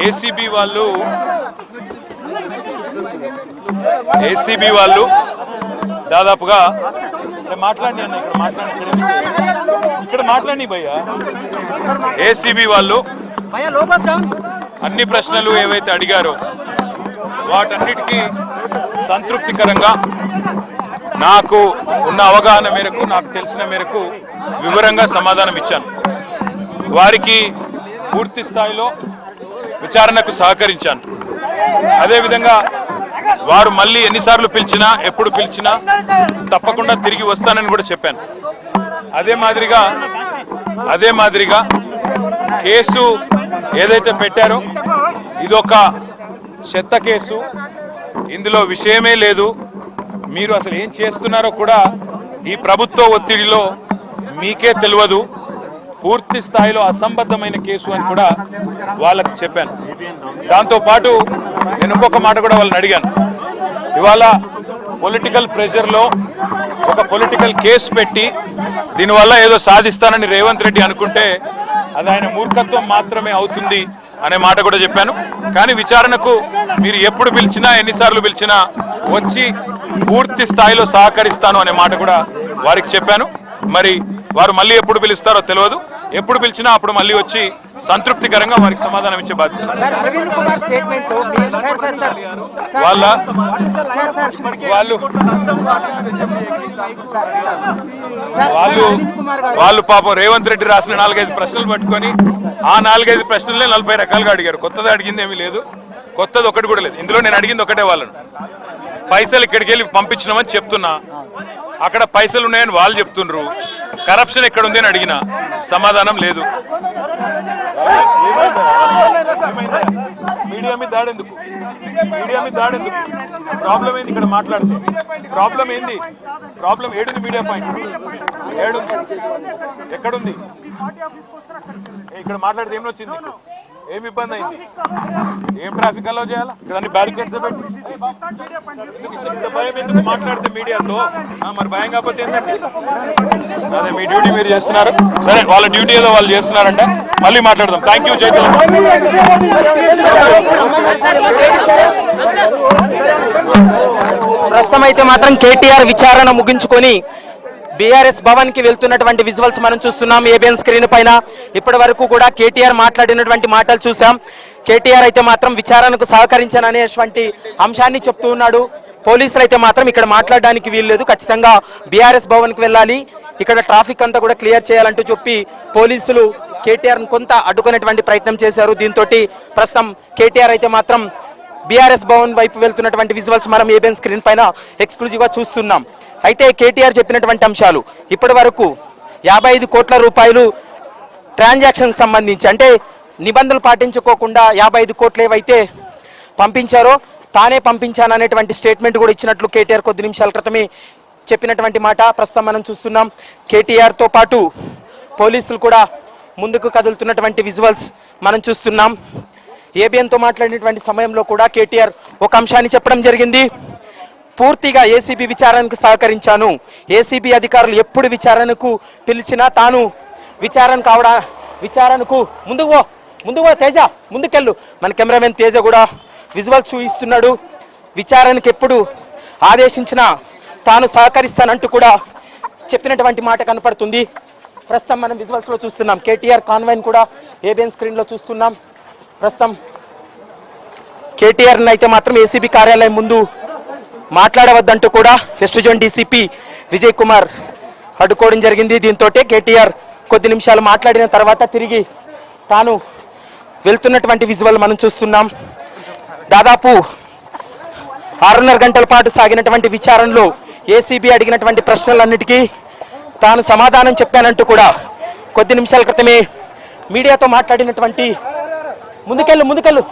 ACB వాళ్ళు దాదాపుగా మాట్లాడి అన్న ఇక్కడ మాట్లాడి భయ్యా ఏసీబీ వాళ్ళు అన్ని ప్రశ్నలు ఏవైతే అడిగారో వాటన్నిటికీ సంతృప్తికరంగా నాకు ఉన్న అవగాహన మేరకు నాకు తెలిసిన మేరకు వివరంగా సమాధానం ఇచ్చాను. వారికి పూర్తి స్థాయిలో విచారణకు సహకరించాను. అదేవిధంగా వారు మళ్ళీ ఎన్నిసార్లు పిలిచినా ఎప్పుడు పిలిచినా తప్పకుండా తిరిగి వస్తానని కూడా చెప్పాను. అదే మాదిరిగా కేసు ఏదైతే పెట్టారో ఇదొక చెత్త కేసు, ఇందులో విషయమే లేదు, మీరు అసలు ఏం చేస్తున్నారో కూడా ఈ ప్రభుత్వ ఒత్తిడిలో మీకే తెలియదు, పూర్తి స్థాయిలో అసంబద్ధమైన కేసు అని కూడా వాళ్ళకి చెప్పాను. దాంతోపాటు నేను ఇంకొక మాట కూడా వాళ్ళని అడిగాను. ఇవాళ పొలిటికల్ ప్రెషర్లో ఒక పొలిటికల్ కేసు పెట్టి దీనివల్ల ఏదో సాధిస్తానని రేవంత్ రెడ్డి అనుకుంటే అది ఆయన మూర్ఖత్వం మాత్రమే అవుతుంది అనే మాట కూడా చెప్పాను. కానీ విచారణకు మీరు ఎప్పుడు పిలిచినా ఎన్నిసార్లు పిలిచినా వచ్చి పూర్తి స్థాయిలో సహకరిస్తాను అనే మాట కూడా వారికి చెప్పాను. మరి వారు మళ్ళీ ఎప్పుడు పిలుస్తారో తెలియదు, ఎప్పుడు పిలిచినా అప్పుడు మళ్ళీ వచ్చి సంతృప్తికరంగా వారికి సమాధానం ఇచ్చే బాధ్యత. వాళ్ళు పాపం రేవంత్ రెడ్డి రాసిన 4-5 ప్రశ్నలు పట్టుకొని ఆ 4-5 ప్రశ్నలే 40 రకాలుగా అడిగారు. కొత్తది అడిగింది ఏమీ లేదు, కొత్తది ఒకటి కూడా లేదు. ఇందులో నేను అడిగింది ఒకటే, వాళ్ళను పైసలు ఇక్కడికి వెళ్ళి పంపించినామని చెప్తున్నా, అక్కడ పైసలు ఉన్నాయని వాళ్ళు చెప్తున్నారు, కరప్షన్ ఎక్కడ ఉంది అని అడిగిన సమాధానం లేదు. మీడియా మీద దాడెందుకు? ప్రాబ్లం ఏంది? ఇక్కడ మాట్లాడుతుంది ప్రాబ్లం ఏంది? ప్రాబ్లం ఏడుంది? మీడియా పాయింట్ ఏడుంది? ఎక్కడుంది? ఇక్కడ మాట్లాడితే ఏమి వచ్చింది? ఏమి ఇబ్బంది అయింది? ఏం ట్రాఫిక్ అలౌ చేయాలా? ఇక్కడ అన్ని బ్యారికేడ్స్ పెట్టి భయం ఎందుకు మాట్లాడితే మీడియాతో? మరి భయం కాకపోతే ఏంటంటే అదే మీ డ్యూటీ మీరు చేస్తున్నారు. సరే, వాళ్ళ డ్యూటీ ఏదో వాళ్ళు చేస్తున్నారంటే మళ్ళీ మాట్లాడదాం. Thank you. జైతల ప్రస్తుతం అయితే మాత్రం కేటీఆర్ విచారణ ముగించుకొని బీఆర్ఎస్ భవన్ కి వెళ్తున్నటువంటి విజువల్స్ మనం చూస్తున్నాం ఏబిఎన్ స్క్రీన్ పైన. ఇప్పటి వరకు కూడా కేటీఆర్ మాట్లాడినటువంటి మాటలు చూసాం. కేటీఆర్ అయితే మాత్రం విచారణకు సహకరించాననేటువంటి అంశాన్ని చెప్తూ ఉన్నాడు. పోలీసులు అయితే మాత్రం ఇక్కడ మాట్లాడడానికి వీల్లేదు, ఖచ్చితంగా బీఆర్ఎస్ భవన్ కి వెళ్ళాలి, ఇక్కడ ట్రాఫిక్ అంతా కూడా క్లియర్ చేయాలంటూ చెప్పి పోలీసులు కేటీఆర్ కొంత అడ్డుకునేటువంటి ప్రయత్నం చేశారు. దీంతో ప్రస్తుతం కేటీఆర్ అయితే మాత్రం బీఆర్ఎస్ భవన్ వైపు వెళ్తున్నటువంటి విజువల్స్ మనం ఏబిఎన్ స్క్రీన్ పైన ఎక్స్క్లూజివ్గా చూస్తున్నాం. అయితే కేటీఆర్ చెప్పినటువంటి అంశాలు ఇప్పటి వరకు 55 కోట్ల రూపాయలు ట్రాన్సాక్షన్ సంబంధించి, అంటే నిబంధనలు పాటించుకోకుండా 55 కోట్లు ఏవైతే పంపించారో తానే పంపించాననేటువంటి స్టేట్మెంట్ కూడా ఇచ్చినట్లు కేటీఆర్ కొద్ది నిమిషాల క్రితమే చెప్పినటువంటి మాట ప్రస్తుతం మనం చూస్తున్నాం. కేటీఆర్తో పాటు పోలీసులు కూడా ముందుకు కదులుతున్నటువంటి విజువల్స్ మనం చూస్తున్నాం. ఏబిఎన్తో మాట్లాడినటువంటి సమయంలో కూడా కేటీఆర్ ఒక అంశాన్ని చెప్పడం జరిగింది. పూర్తిగా ఏసీబీ విచారణకు సహకరించాను, ఏసీబీ అధికారులు ఎప్పుడు విచారణకు పిలిచినా తాను విచారణకు ముందుకు తేజ ముందుకెళ్ళు. మన కెమెరామెన్ తేజ కూడా విజువల్స్ చూపిస్తున్నాడు. విచారణకు ఎప్పుడు ఆదేశించినా తాను సహకరిస్తానంటూ కూడా చెప్పినటువంటి మాట కనపడుతుంది. ప్రస్తుతం మనం విజువల్స్లో చూస్తున్నాం. కేటీఆర్ కాన్వాయ్ని కూడా ఏబిఎన్ స్క్రీన్లో చూస్తున్నాం. ప్రస్తుతం కేటీఆర్ని అయితే మాత్రం ఏసీబీ కార్యాలయం ముందు మాట్లాడవద్దంటూ కూడా west zone DCP Vijay Kumar అడ్డుకోవడం జరిగింది. దీంతో కేటీఆర్ కొద్ది నిమిషాలు మాట్లాడిన తర్వాత తిరిగి తాను వెళ్తున్నటువంటి విజువల్ మనం చూస్తున్నాం. దాదాపు 6.5 గంటల పాటు సాగినటువంటి విచారణలో ఏసీబీ అడిగినటువంటి ప్రశ్నలన్నిటికీ తాను సమాధానం చెప్పానంటూ కూడా కొద్ది నిమిషాల క్రితమే మీడియాతో మాట్లాడినటువంటి ముందుకెళ్ళు